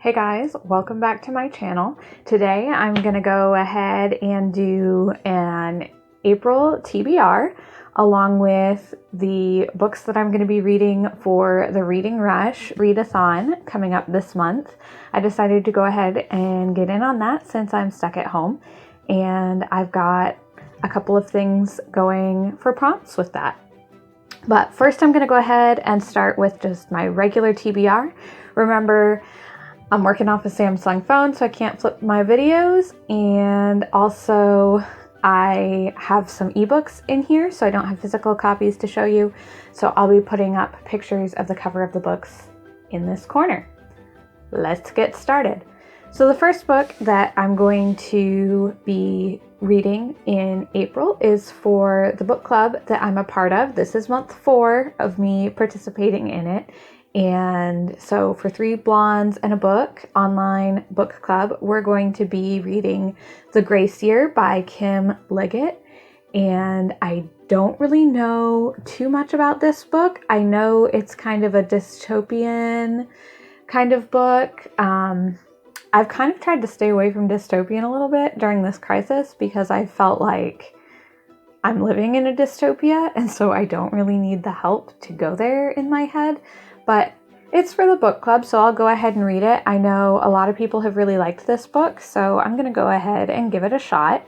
Hey guys, welcome back to my channel. Today I'm going to go ahead and do an April TBR along with the books that I'm going to be reading for the Reading Rush readathon coming up this month. I decided to go ahead and get in on that since I'm stuck at home, and I've got a couple of things going for prompts with that. But first I'm going to go ahead and start with just my regular TBR. Remember, I'm working off a Samsung phone, so I can't flip my videos, and also I have some ebooks in here, so I don't have physical copies to show you, so I'll be putting up pictures of the cover of the books in this corner. Let's get started. So the first book that I'm going to be reading in April is for the book club that I'm a part of. This is month 4 of me participating in it. And so for 3 Blondes and a Book online book club, we're going to be reading The Grace Year by Kim Liggett. And I don't really know too much about this book. I know it's kind of a dystopian kind of book. I've kind of tried to stay away from dystopian a little bit during this crisis because I felt like I'm living in a dystopia, and so I don't really need the help to go there in my head. But it's for the book club, so I'll go ahead and read it. I know a lot of people have really liked this book, so I'm going to go ahead and give it a shot.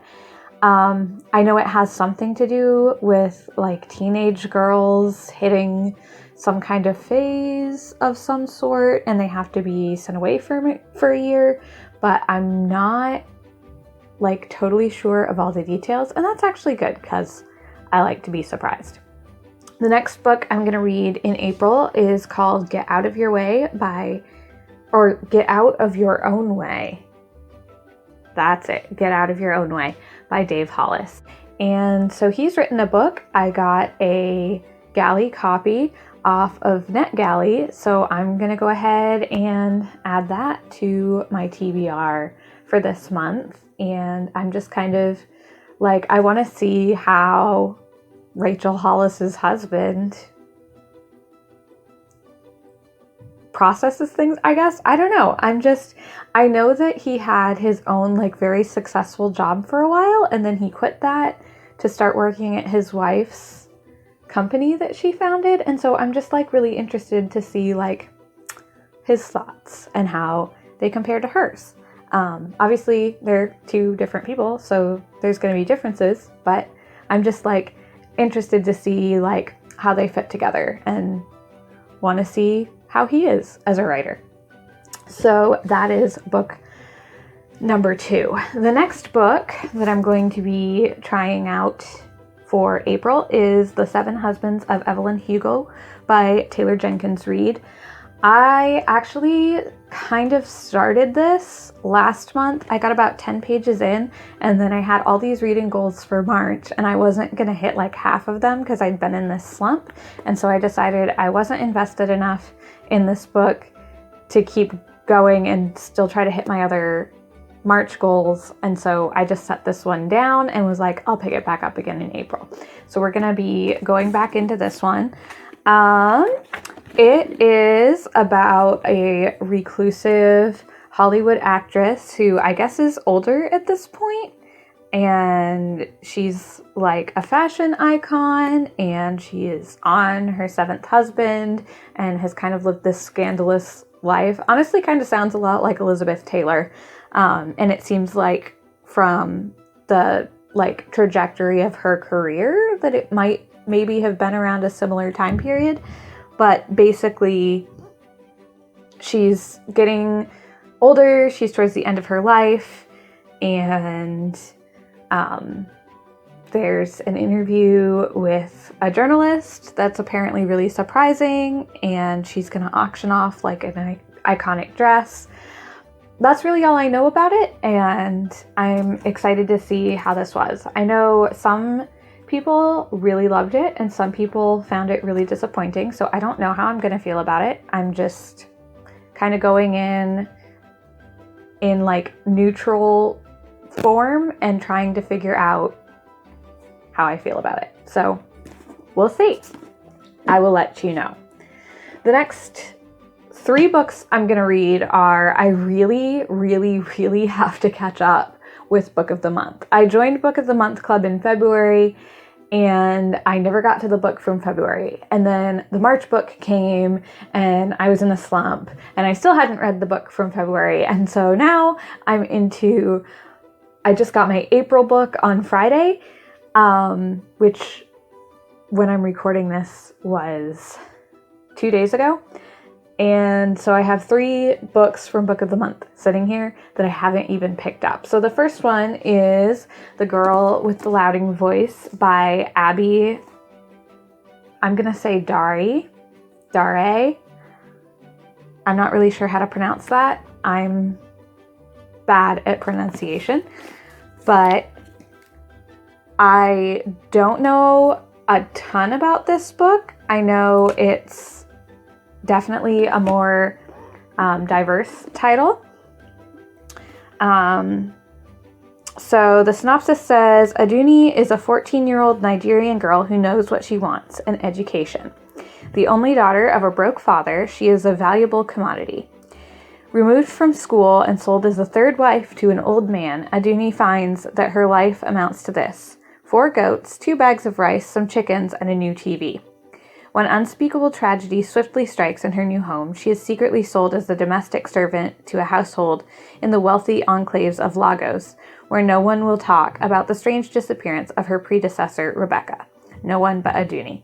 I know it has something to do with like teenage girls hitting some kind of phase of some sort, and they have to be sent away for a year, but I'm not like totally sure of all the details, and that's actually good because I like to be surprised. The next book I'm going to read in April is called Get Out of Your Way Get Out of Your Own Way. That's it. Get Out of Your Own Way by Dave Hollis. And so he's written a book. I got a galley copy off of NetGalley, so I'm going to go ahead and add that to my TBR for this month. And I'm just kind of like, I want to see how Rachel Hollis's husband processes things, I guess. I don't know. I know that he had his own like very successful job for a while, and then he quit that to start working at his wife's company that she founded. And so I'm just like really interested to see like his thoughts and how they compare to hers. Obviously they're 2 different people, so there's going to be differences, but I'm just like interested to see like how they fit together and want to see how he is as a writer. So that is book number 2. The next book that I'm going to be trying out for April is The 7 Husbands of Evelyn Hugo by Taylor Jenkins Reid. I actually kind of started this last month. I got about 10 pages in, and then I had all these reading goals for March, and I wasn't going to hit like half of them because I'd been in this slump. And so I decided I wasn't invested enough in this book to keep going and still try to hit my other March goals. And so I just set this one down and was like, I'll pick it back up again in April. So we're going to be going back into this one. It is about a reclusive Hollywood actress who I guess is older at this point, and she's like a fashion icon, and she is on her 7th husband and has kind of lived this scandalous life. Honestly, kind of sounds a lot like Elizabeth Taylor, and it seems like from the like trajectory of her career that it might maybe have been around a similar time period. But basically, she's getting older, she's towards the end of her life, and there's an interview with a journalist that's apparently really surprising, and she's going to auction off like an iconic dress. That's really all I know about it, and I'm excited to see how this was. I know some people really loved it, and some people found it really disappointing, so I don't know how I'm going to feel about it. I'm just kind of going in like neutral form and trying to figure out how I feel about it. So we'll see. I will let you know. The next 3 books I'm going to read are, I really, really, really have to catch up with Book of the Month. I joined Book of the Month Club in February, and I never got to the book from February. And then the March book came, and I was in a slump, and I still hadn't read the book from February. And so now I just got my April book on Friday, which when I'm recording this was 2 days ago. And so I have 3 books from Book of the Month sitting here that I haven't even picked up. So the first one is The Girl with the Loud Invoice by Abby, I'm going to say Dare. I'm not really sure how to pronounce that. I'm bad at pronunciation. But I don't know a ton about this book. I know it's definitely a more diverse title. So the synopsis says, Aduni is a 14-year-old Nigerian girl who knows what she wants, an education. The only daughter of a broke father, she is a valuable commodity. Removed from school and sold as the 3rd wife to an old man, Aduni finds that her life amounts to this: 4 goats, 2 bags of rice, some chickens, and a new TV. When unspeakable tragedy swiftly strikes in her new home, she is secretly sold as the domestic servant to a household in the wealthy enclaves of Lagos, where no one will talk about the strange disappearance of her predecessor, Rebecca. No one but Aduni.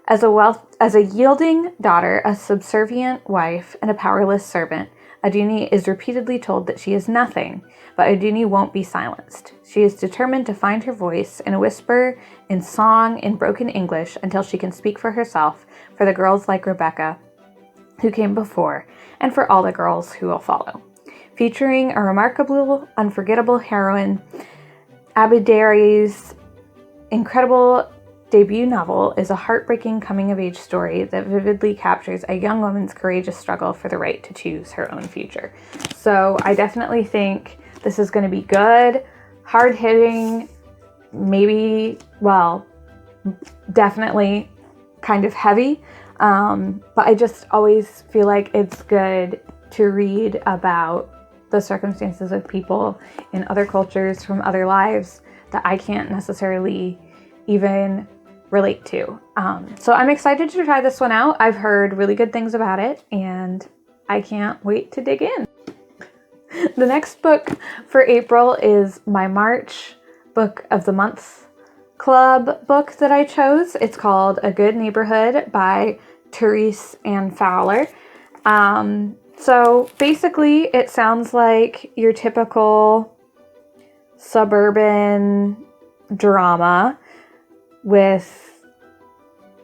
As a yielding daughter, a subservient wife, and a powerless servant, Aduni is repeatedly told that she is nothing, but Aduni won't be silenced. She is determined to find her voice in a whisper, in song, in broken English, until she can speak for herself, for the girls like Rebecca, who came before, and for all the girls who will follow. Featuring a remarkable, unforgettable heroine, Abidare's incredible debut novel is a heartbreaking coming-of-age story that vividly captures a young woman's courageous struggle for the right to choose her own future. So I definitely think this is going to be good, hard-hitting, definitely kind of heavy. But I just always feel like it's good to read about the circumstances of people in other cultures from other lives that I can't necessarily even relate to. So I'm excited to try this one out. I've heard really good things about it, and I can't wait to dig in. The next book for April is my March Book of the Month Club book that I chose. It's called A Good Neighborhood by Therese Ann Fowler. So basically it sounds like your typical suburban drama with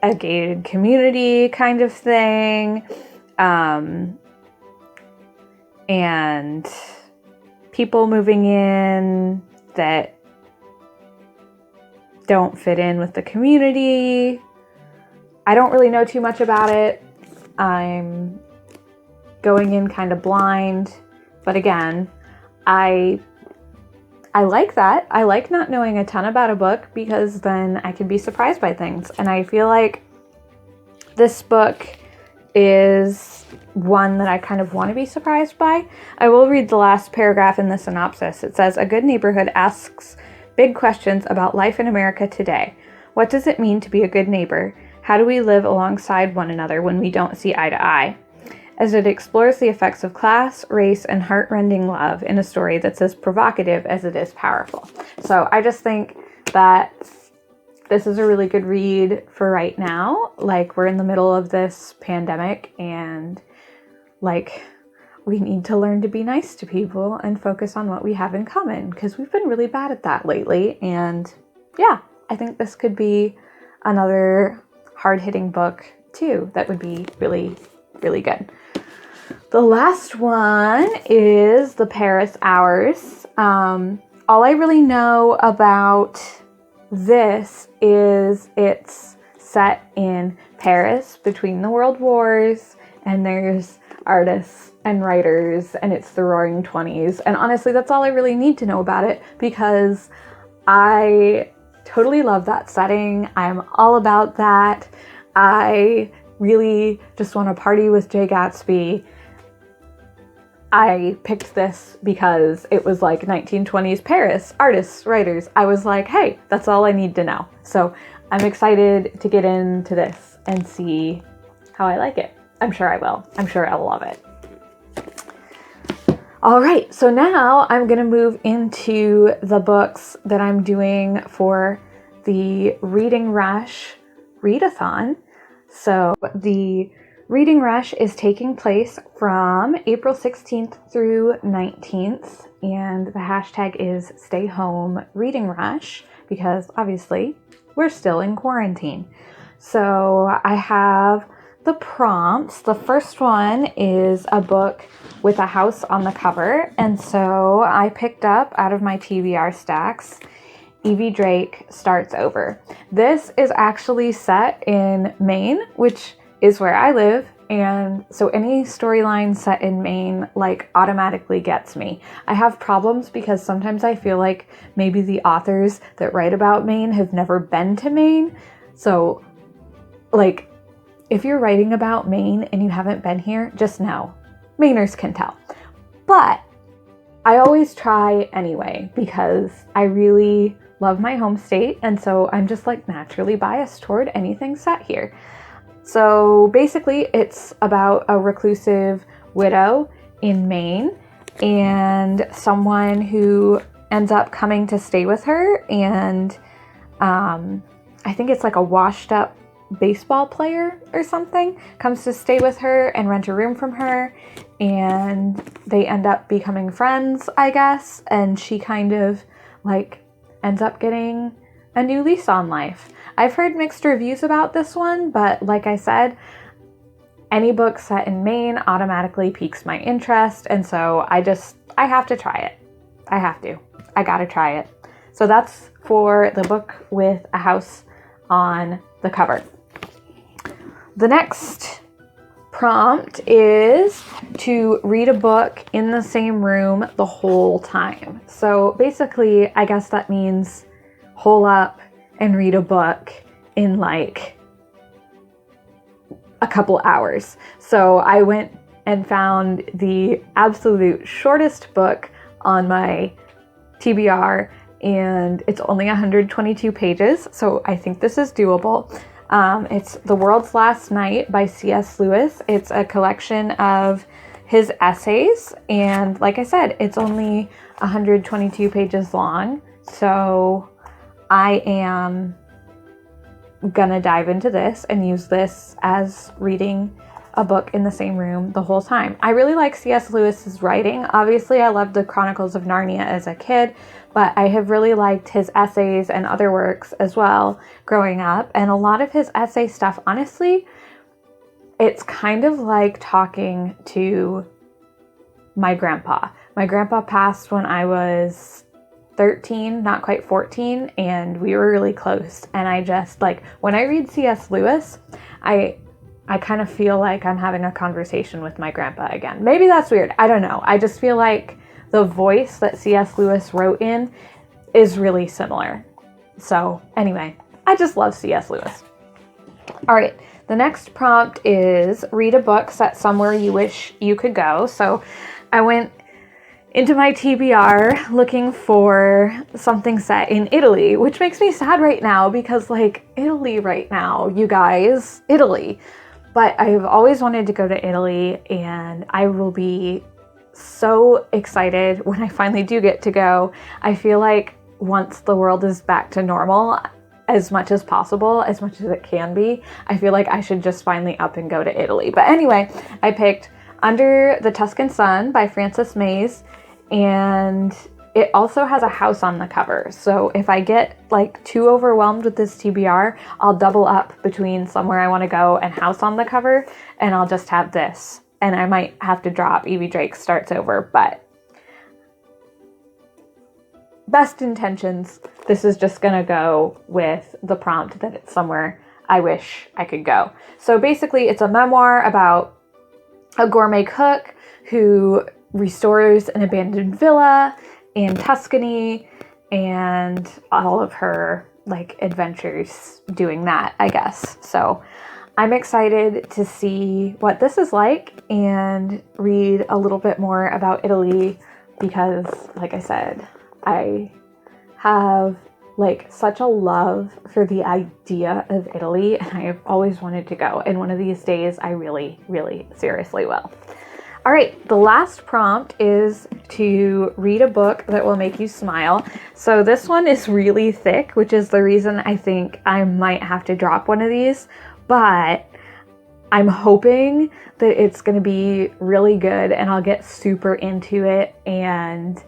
a gated community kind of thing, and people moving in that don't fit in with the community. I don't really know too much about it. I'm going in kind of blind, but again, I like that. I like not knowing a ton about a book because then I can be surprised by things. And I feel like this book is one that I kind of want to be surprised by. I will read the last paragraph in the synopsis. It says, A Good Neighborhood asks big questions about life in America today. What does it mean to be a good neighbor? How do we live alongside one another when we don't see eye to eye? As it explores the effects of class, race, and heart-rending love in a story that's as provocative as it is powerful. So I just think that this is a really good read for right now. Like, we're in the middle of this pandemic, and like, we need to learn to be nice to people and focus on what we have in common, because we've been really bad at that lately. And yeah, I think this could be another hard-hitting book too that would be really, really good. The last one is The Paris Hours. All I really know about this is it's set in Paris between the world wars, and there's artists and writers, and it's the Roaring 20s. And honestly, that's all I really need to know about it, because I totally love that setting. I'm all about that. I really just want to party with Jay Gatsby, I picked this because it was like 1920s Paris, artists, writers. I was like, hey, that's all I need to know. So I'm excited to get into this and see how I like it. I'm sure I will. I'm sure I'll love it. All right, so now I'm going to move into the books that I'm doing for the Reading Rush readathon. So the Reading Rush is taking place from April 16th through 19th, and the hashtag is Stay Home Reading Rush because obviously we're still in quarantine. So I have the prompts. The first one is a book with a house on the cover, and so I picked up out of my TBR stacks Evie Drake Starts Over. This is actually set in Maine, which is where I live, and so any storyline set in Maine like automatically gets me. I have problems because sometimes I feel like maybe the authors that write about Maine have never been to Maine. So like if you're writing about Maine and you haven't been here, just know Mainers can tell. But I always try anyway because I really love my home state, and so I'm just like naturally biased toward anything set here. So basically it's about a reclusive widow in Maine and someone who ends up coming to stay with her, and I think it's like a washed up baseball player or something comes to stay with her and rent a room from her, and they end up becoming friends, I guess, and she kind of like ends up getting a new lease on life. I've heard mixed reviews about this one, but like I said, any book set in Maine automatically piques my interest, and so I have to try it. I gotta try it. So that's for the book with a house on the cover. The next prompt is to read a book in the same room the whole time. So basically, I guess that means hole up and read a book in like a couple hours. So I went and found the absolute shortest book on my TBR, and it's only 122 pages, so I think this is doable. It's The World's Last Night by C.S. Lewis. It's a collection of his essays, and like I said, it's only 122 pages long, so I am gonna dive into this and use this as reading a book in the same room the whole time. I really like C.S. Lewis's writing. Obviously, I loved the Chronicles of Narnia as a kid, but I have really liked his essays and other works as well growing up. And a lot of his essay stuff, honestly, it's kind of like talking to my grandpa. My grandpa passed when I was 13, not quite 14, and we were really close. And I just like, when I read C.S. Lewis, I kind of feel like I'm having a conversation with my grandpa again. Maybe that's weird. I don't know. I just feel like the voice that C.S. Lewis wrote in is really similar. So anyway, I just love C.S. Lewis. All right. The next prompt is read a book set somewhere you wish you could go. So I went into my TBR looking for something set in Italy, which makes me sad right now because like Italy right now, you guys, Italy. But I've always wanted to go to Italy, and I will be so excited when I finally do get to go. I feel like once the world is back to normal, as much as possible, as much as it can be, I feel like I should just finally up and go to Italy. But anyway, I picked Under the Tuscan Sun by Frances Mays, and it also has a house on the cover. So if I get like too overwhelmed with this TBR, I'll double up between Somewhere I Want to Go and House on the Cover, and I'll just have this. And I might have to drop Evie Drake Starts Over, but best intentions, this is just gonna go with the prompt that it's somewhere I wish I could go. So basically it's a memoir about a gourmet cook who restores an abandoned villa in Tuscany and all of her like adventures doing that, I guess. So I'm excited to see what this is like and read a little bit more about Italy because, like I said, I have like such a love for the idea of Italy, and I have always wanted to go. And one of these days I really, really seriously will. All right, the last prompt is to read a book that will make you smile. So this one is really thick, which is the reason I think I might have to drop one of these, but I'm hoping that it's going to be really good and I'll get super into it and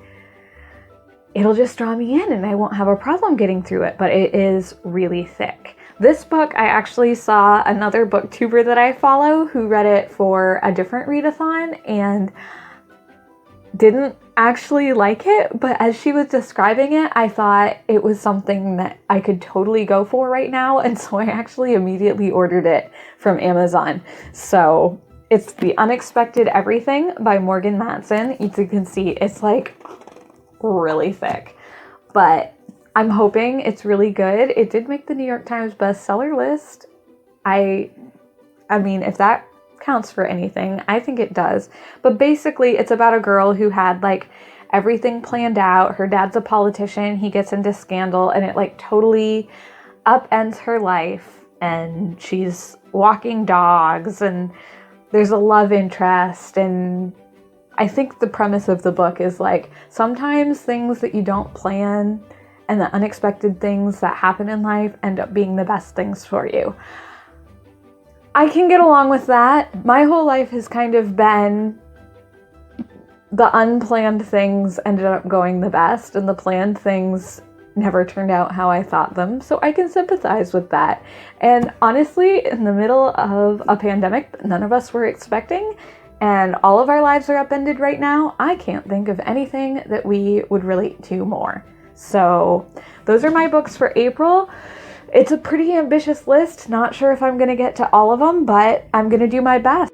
it'll just draw me in and I won't have a problem getting through it, but it is really thick. This book, I actually saw another booktuber that I follow who read it for a different readathon and didn't actually like it, but as she was describing it, I thought it was something that I could totally go for right now, and so I actually immediately ordered it from Amazon. So it's The Unexpected Everything by Morgan Matson. As you can see, it's like really thick, but I'm hoping it's really good. It did make the New York Times bestseller list. I mean, if that counts for anything, I think it does. But basically, it's about a girl who had like everything planned out. Her dad's a politician. He gets into scandal and it like totally upends her life. And she's walking dogs and there's a love interest. And I think the premise of the book is like sometimes things that you don't plan and the unexpected things that happen in life end up being the best things for you. I can get along with that. My whole life has kind of been the unplanned things ended up going the best and the planned things never turned out how I thought them. So I can sympathize with that. And honestly, in the middle of a pandemic that none of us were expecting and all of our lives are upended right now, I can't think of anything that we would relate to more. So those are my books for April. It's a pretty ambitious list. Not sure if I'm going to get to all of them, but I'm going to do my best.